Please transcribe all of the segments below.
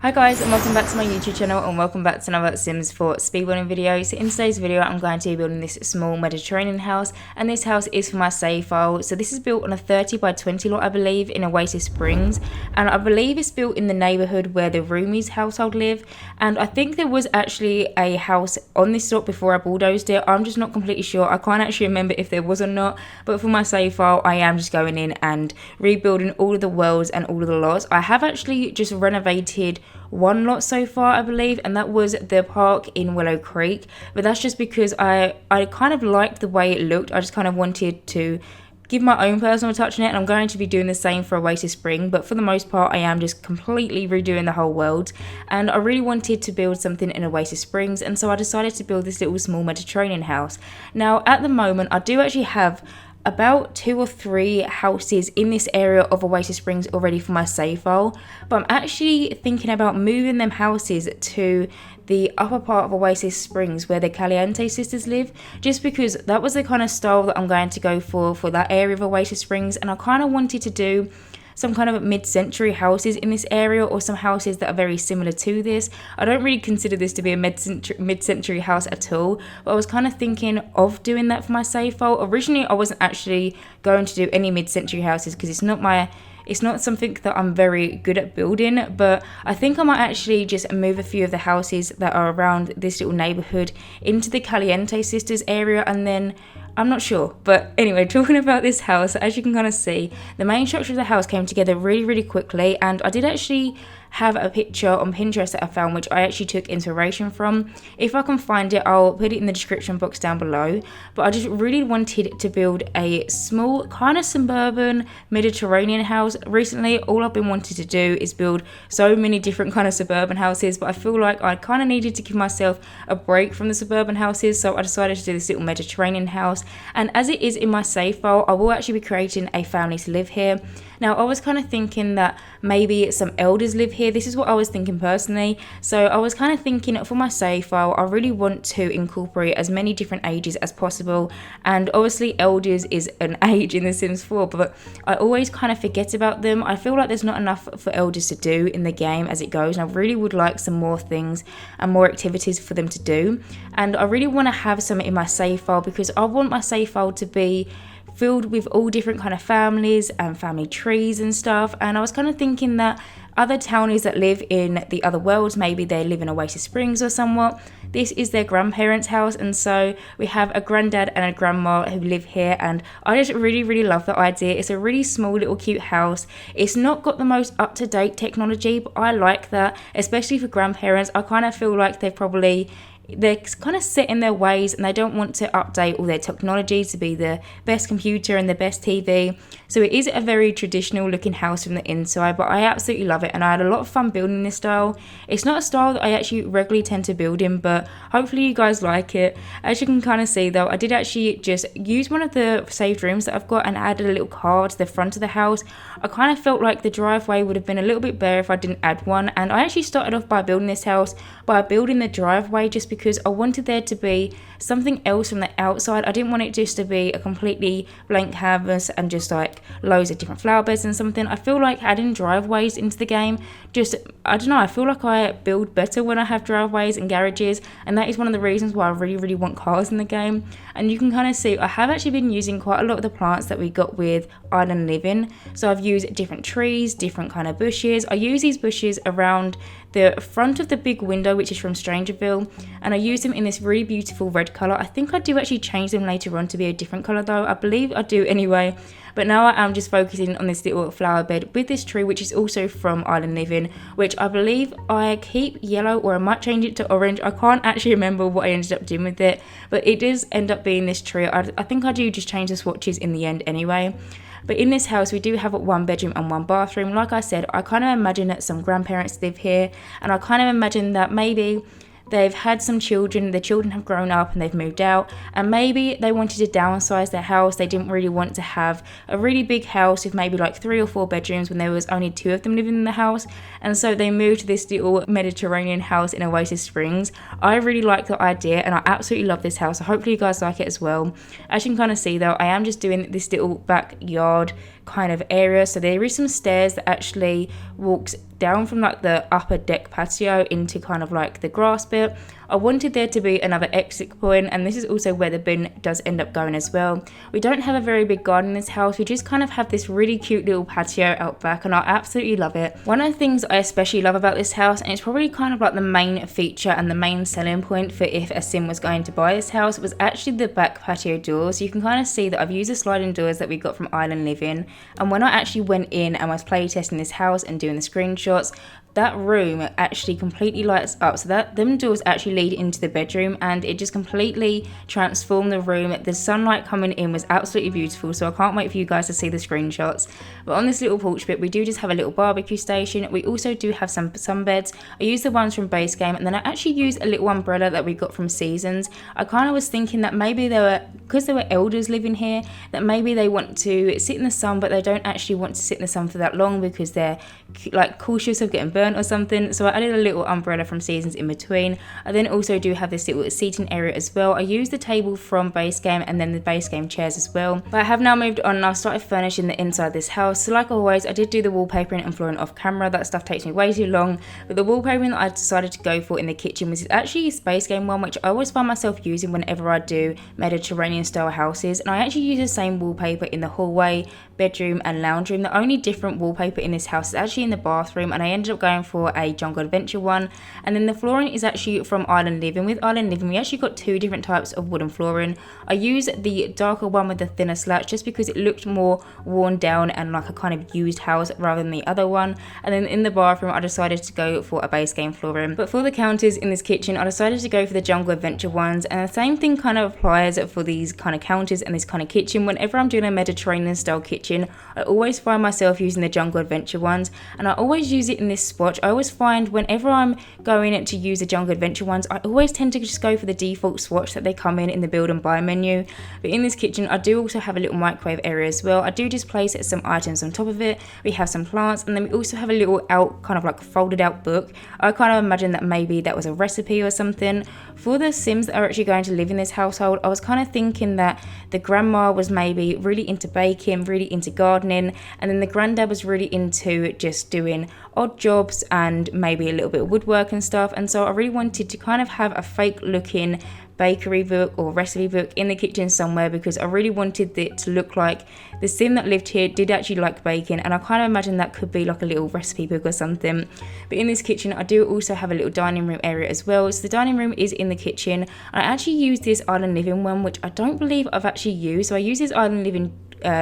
Hi guys, and welcome back to my YouTube channel, and welcome back to another Sims 4 speedrunning video. So in today's video I'm going to be building this small Mediterranean house, and this house is for my save file. So this is built on a 30 by 20 lot, I believe, in Oasis Springs, and I believe it's built in the neighbourhood where the Roomies household live. And I think there was actually a house on this lot before I bulldozed it. I'm just not completely sure. I can't actually remember if there was or not, but for my save file I am just going in and rebuilding all of the worlds and all of the lots. I have actually just renovated one lot so far, I believe, and that was the park in Willow Creek, but that's just because I kind of liked the way it looked. I just kind of wanted to give my own personal touch on it, and I'm going to be doing the same for Oasis Spring, but for the most part I am just completely redoing the whole world. And I really wanted to build something in Oasis Springs, and so I decided to build this little small Mediterranean house. Now at the moment I do actually have about 2 or 3 houses in this area of Oasis Springs already for my save file, but I'm actually thinking about moving them houses to the upper part of Oasis Springs where the Caliente sisters live, just because that was the kind of style that I'm going to go for that area of Oasis Springs. And I kind of wanted to do some kind of mid-century houses in this area, or some houses that are very similar to this. I don't really consider this to be a mid-century house at all, but I was kind of thinking of doing that for my save file. Originally I wasn't actually going to do any mid-century houses because it's not something that I'm very good at building, but I think I might actually just move a few of the houses that are around this little neighborhood into the Caliente sisters area, and then I'm not sure. But anyway, talking about this house, as you can kind of see, the main structure of the house came together really quickly, and I did actually have a picture on Pinterest that I found, which I actually took inspiration from. If I can find it, I'll put it in the description box down below. But I just really wanted to build a small kind of suburban Mediterranean house. Recently all I've been wanting to do is build so many different kind of suburban houses, but I feel like I kind of needed to give myself a break from the suburban houses, so I decided to do this little Mediterranean house. And as it is in my save file, I will actually be creating a family to live here. Now I was kind of thinking that maybe some elders live here. This is what I was thinking personally. So I was kind of thinking for my save file, I really want to incorporate as many different ages as possible. And obviously elders is an age in The Sims 4, but I always kind of forget about them. I feel like there's not enough for elders to do in the game as it goes, and I really would like some more things and more activities for them to do. And I really want to have some in my save file because I want my save file to be filled with all different kind of families and family trees and stuff. And I was kind of thinking that other townies that live in the other worlds, maybe they live in Oasis Springs or somewhat, this is their grandparents' house, and so we have a granddad and a grandma who live here. And I just really love the idea. It's a really small little cute house. It's not got the most up-to-date technology, but I like that, especially for grandparents. I kind of feel like they're kind of set in their ways, and they don't want to update all their technology to be the best computer and the best TV. So it is a very traditional looking house from the inside, but I absolutely love it, and I had a lot of fun building this style. It's not a style that I actually regularly tend to build in, but hopefully you guys like it. As you can kind of see though, I did actually just use one of the saved rooms that I've got and added a little car to the front of the house. I kind of felt like the driveway would have been a little bit better if I didn't add one, and I actually started off by building this house by building the driveway just because I wanted there to be something else from the outside. I didn't want it just to be a completely blank canvas and just like loads of different flower beds and something. I feel like adding driveways into the game, I don't know, I feel like I build better when I have driveways and garages, and that is one of the reasons why I really want cars in the game. And you can kind of see I have actually been using quite a lot of the plants that we got with Island Living. So I've used different trees, different kind of bushes. I use these bushes around the front of the big window, which is from Strangerville, and I use them in this really beautiful red colour. I think I do actually change them later on to be a different colour though. I believe I do anyway. But now I am just focusing on this little flower bed with this tree, which is also from Island Living, which I believe I keep yellow, or I might change it to orange. I can't actually remember what I ended up doing with it, but it does end up being this tree. I think I do just change the swatches in the end anyway. But in this house we do have 1 bedroom and 1 bathroom. Like I said, I kind of imagine that some grandparents live here, and I kind of imagine that maybe they've had some children, the children have grown up and they've moved out, and maybe they wanted to downsize their house. They didn't really want to have a really big house with maybe like 3 or 4 bedrooms when there was only 2 of them living in the house, and so they moved to this little Mediterranean house in Oasis Springs. I really like the idea, and I absolutely love this house, so hopefully you guys like it as well. As you can kind of see though, I am just doing this little backyard kind of area. So there is some stairs that actually walks down from like the upper deck patio into kind of like the grass bit. I wanted there to be another exit point, and this is also where the bin does end up going as well. We don't have a very big garden in this house. We just kind of have this really cute little patio out back, and I absolutely love it. One of the things I especially love about this house, and it's probably kind of like the main feature and the main selling point for if a sim was going to buy this house, was actually the back patio doors. So you can kind of see that I've used the sliding doors that we got from Island Living, and when I actually went in and was playtesting this house and doing the screenshots, that room actually completely lights up. So that them doors actually lead into the bedroom, and it just completely transformed the room. The sunlight coming in was absolutely beautiful, so I can't wait for you guys to see the screenshots. But on this little porch bit, we do just have a little barbecue station. We also do have some sunbeds. I use the ones from base game, and then I actually use a little umbrella that we got from Seasons. I kind of was thinking that maybe because there were elders living here, that maybe they want to sit in the sun, but they don't actually want to sit in the sun for that long because they're like cautious of getting burnt or something. So I added a little umbrella from Seasons in between. I then also do have this little seating area as well. I use the table from base game and then the base game chairs as well. But I have now moved on and I've started furnishing the inside of this house. So like always, I did do the wallpapering and flooring off camera. That stuff takes me way too long. But the wallpapering that I decided to go for in the kitchen was actually a space game one, which I always find myself using whenever I do Mediterranean style houses. And I actually use the same wallpaper in the hallway, bedroom and lounge room. The only different wallpaper in this house is actually in the bathroom, and I ended up going for a Jungle Adventure one. And then the flooring is actually from Island Living. With Island Living, we actually got two different types of wooden flooring. I used the darker one with the thinner slats just because it looked more worn down and like a kind of used house rather than the other one. And then in the bathroom, I decided to go for a base game flooring. But for the counters in this kitchen, I decided to go for the Jungle Adventure ones, and the same thing kind of applies for these kind of counters and this kind of kitchen. Whenever I'm doing a Mediterranean style kitchen, I always find myself using the Jungle Adventure ones, and I always use it in this swatch. I always find whenever I'm going to use the Jungle Adventure ones, I always tend to just go for the default swatch that they come in the build and buy menu. But in this kitchen, I do also have a little microwave area as well. I do just place some items on top of it. We have some plants, and then we also have a little kind of like folded out book. I kind of imagine that maybe that was a recipe or something. For the Sims that are actually going to live in this household, I was kind of thinking that the grandma was maybe really into baking, really into gardening, and then the granddad was really into just doing odd jobs and maybe a little bit of woodwork and stuff. And so I really wanted to kind of have a fake looking bakery book or recipe book in the kitchen somewhere, because I really wanted it to look like the sim that lived here did actually like baking, and I kind of imagine that could be like a little recipe book or something. But in this kitchen, I do also have a little dining room area as well. So the dining room is in the kitchen. I actually use this Island Living one, which I don't believe I've actually used. So I use this Island Living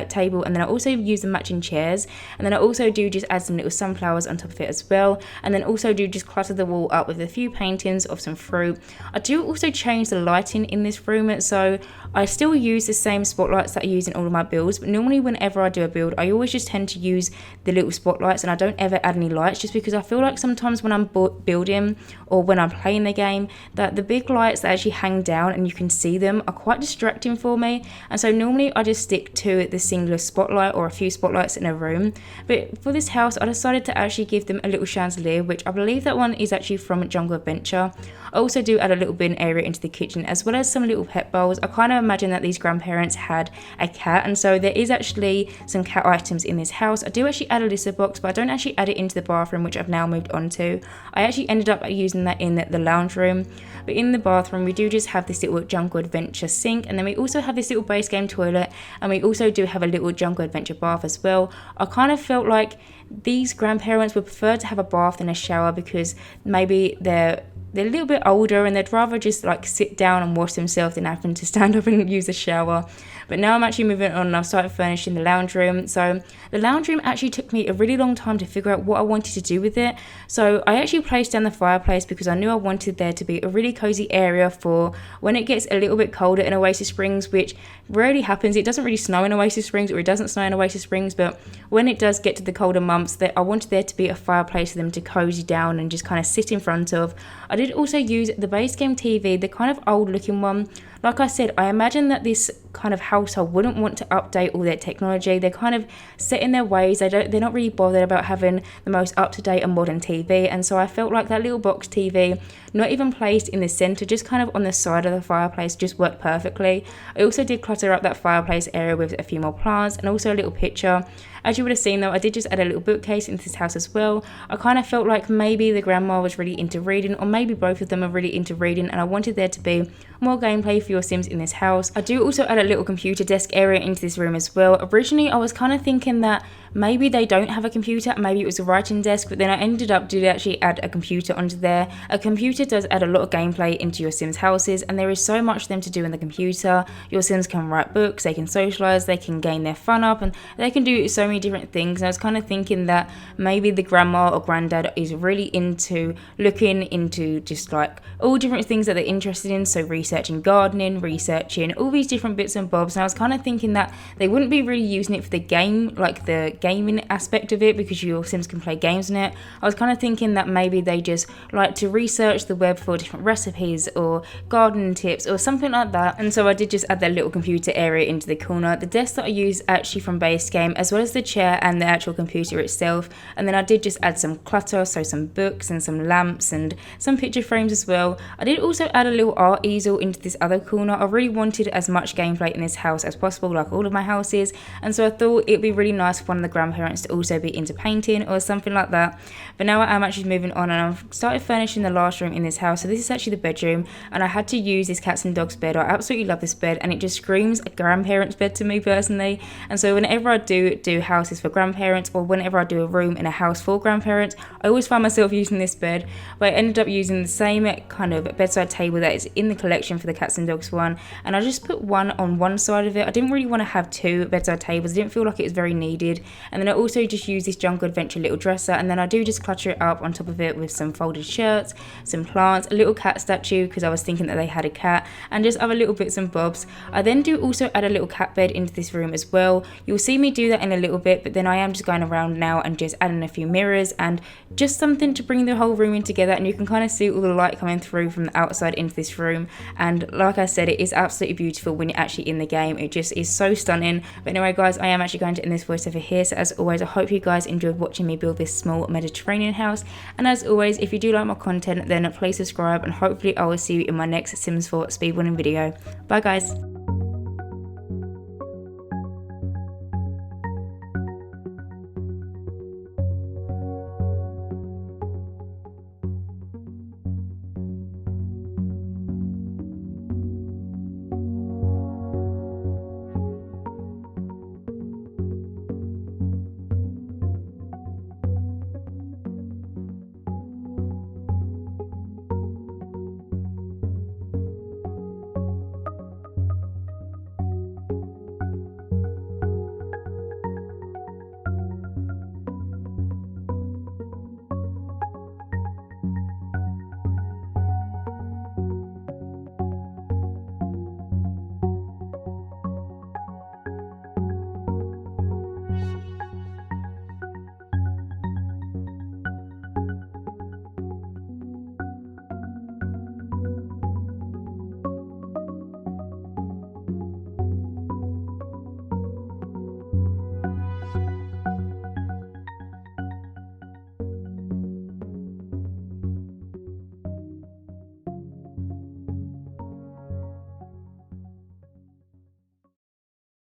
table, and then I also use the matching chairs, and then I also do just add some little sunflowers on top of it as well, and then also do just clutter the wall up with a few paintings of some fruit. I do also change the lighting in this room, so I still use the same spotlights that I use in all of my builds, but normally whenever I do a build, I always just tend to use the little spotlights, and I don't ever add any lights, just because I feel like sometimes when I'm building or when I'm playing the game, that the big lights that actually hang down and you can see them are quite distracting for me. And so normally I just stick to the singular spotlight or a few spotlights in a room. But for this house, I decided to actually give them a little chandelier, which I believe that one is actually from Jungle Adventure. I also do add a little bin area into the kitchen, as well as some little pet bowls. I kind of imagine that these grandparents had a cat, and so there is actually some cat items in this house. I do actually add a litter box, but I don't actually add it into the bathroom, which I've now moved on to. I actually ended up using that in the lounge room. But in the bathroom, we do just have this little Jungle Adventure sink, and then we also have this little base game toilet, and we also do have a little Jungle Adventure bath as well. I kind of felt like these grandparents would prefer to have a bath than a shower, because maybe they're a little bit older and they'd rather just like sit down and wash themselves than having to stand up and use a shower. But now I'm actually moving on and I've started furnishing the lounge room. So the lounge room actually took me a really long time to figure out what I wanted to do with it. So I actually placed down the fireplace because I knew I wanted there to be a really cozy area for when it gets a little bit colder in Oasis Springs, which rarely happens. It doesn't really snow in Oasis Springs, or it doesn't snow in Oasis Springs, but when it does get to the colder months, I wanted there to be a fireplace for them to cozy down and just kind of sit in front of. I did also use the base game TV, the kind of old looking one, like I said, I imagine that this kind of household wouldn't want to update all their technology. They're kind of set in their ways. They're not really bothered about having the most up-to-date and modern TV, and so I felt like that little box TV, not even placed in the center, just kind of on the side of the fireplace, just worked perfectly. I also did clutter up that fireplace area with a few more plants and also a little picture. As you would have seen though, I did just add a little bookcase into this house as well. I kind of felt like maybe the grandma was really into reading, or maybe both of them are really into reading, and I wanted there to be more gameplay for your Sims in this house. I do also add a little computer desk area into this room as well. Originally I was kind of thinking that maybe they don't have a computer, maybe it was a writing desk, but then I ended up did actually add a computer onto there. A computer does add a lot of gameplay into your Sims houses, and there is so much for them to do in the computer. Your Sims can write books, they can socialize, they can gain their fun up, and they can do so many different things. And I was kind of thinking that maybe the grandma or granddad is really into looking into just like all different things that they're interested in, so researching gardening, researching all these different bits and bobs. And I was kind of thinking that they wouldn't be really using it for the game, like the gaming aspect of it, because your Sims can play games in it. I was kind of thinking that maybe they just like to research the web for different recipes or gardening tips or something like that. And so I did just add that little computer area into the corner. The desk that I use actually from base game, as well as the chair and the actual computer itself. And then I did just add some clutter, so some books and some lamps and some picture frames as well. I did also add a little art easel into this other corner. I really wanted as much gameplay in this house as possible, like all of my houses, and so I thought it'd be really nice for one of the grandparents to also be into painting or something like that. But now I am actually moving on, and I've started furnishing the last room in this house. So this is actually the bedroom, and I had to use this cats and dogs bed. I absolutely love this bed, and it just screams a grandparent's bed to me personally. And so whenever I do houses for grandparents, or whenever I do a room in a house for grandparents, I always find myself using this bed. But I ended up using the same kind of bedside table that is in the collection for the cats and dogs one, and I just put one on one side of it. I didn't really want to have two bedside tables. I didn't feel like it was very needed. And then I also just use this Jungle Adventure little dresser, and then I do just clutter it up on top of it with some folded shirts, some plants, a little cat statue because I was thinking that they had a cat, and just other little bits and bobs. I then do also add a little cat bed into this room as well. You'll see me do that in a little bit, but then I am just going around now and just adding a few mirrors and just something to bring the whole room in together, and you can kind of see all the light coming through from the outside into this room. And like I said, it is absolutely beautiful when you're actually in the game. It just is so stunning. But anyway guys, I am actually going to end this voiceover here. So as always, I hope you guys enjoyed watching me build this small Mediterranean house, and as always, if you do like my content, then please subscribe, and hopefully I will see you in my next Sims 4 speedrunning video. Bye guys.